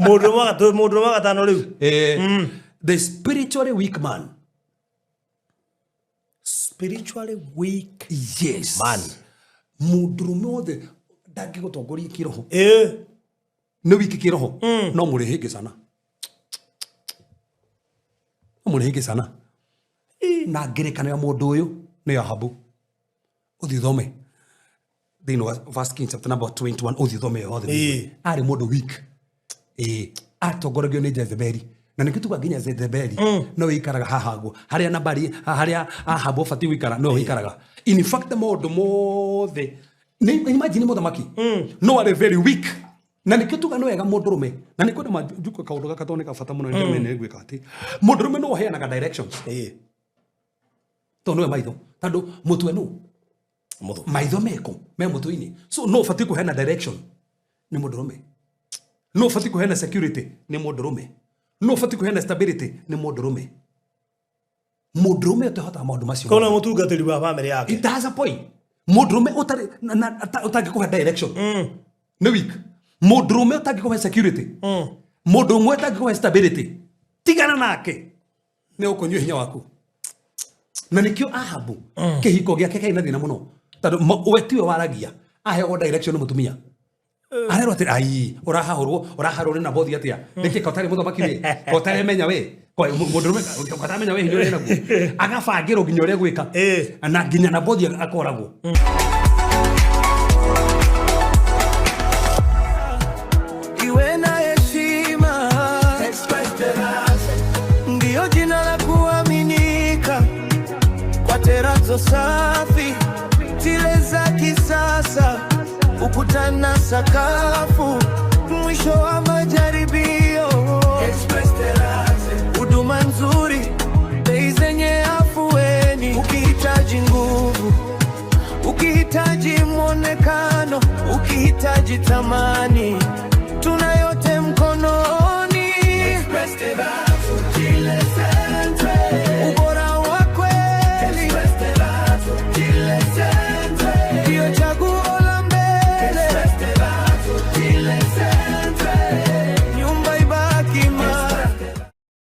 Mundu wa gatano riu. The spiritually weak man. Spiritually weak. Yes. Man. Mundurume othe ndangigotongoria kiroho. Ni wiki kiroho. No murihige sana. Murihige sana. Na ngerekano ya mundu uyu ni Ahabu. Uthi thome. They know verse Kings chapter number 21. Uthi thome yothe. Ari mundu weak. Atongoragio ni Jezebeli. Na nikituga nginya Jezebeli no ikaraga hahaguo haria nabari haria Ahabu fati wikara no ikaraga. In fact mundu mothe imagine muthamaki no are very weak. Na nikituga no wega mundurume na nikwenda majuko kaundu gakatoneka fata muno ndemene gwika ati mundurume no heanaga directions. To no maitho tando mutwe no maitho meko me mutwini so no fati kuheana direction ni mundurume. No fati kuheana security ni mundurume. No fati kuheana stability ni mundurume. Mundurume utahota maundu macio. Kona mutungatiri wa family yake. It has a point. Mundurume utagi kuhe direction. Ni weak. Mundurume utagi kuhe security. Mundurume utagi kuhe stability. Tigana nake. Ni ukonywa hinya waku. Na nikio Ahabu kihiko giake kaina thina muno. Tando wetiwe waragia. Aheagwo direction ni mutumia. Arero ati ai uraharwo na bothi atia niki kotari muthamaki we kotari menya we mundurume kotari menya we hinyo rena gu agabangiro nginya uri gwika na nginya na bothi akoragwo. Iwe na heshima ndio jina la kuaminika kwa terazo safi zile za kisasa. Ukutana sakafu mwisho wa majaribio. Huduma nzuri bei zenye afueni. Ukihitaji nguvu, ukihitaji mwonekano, ukihitaji thamani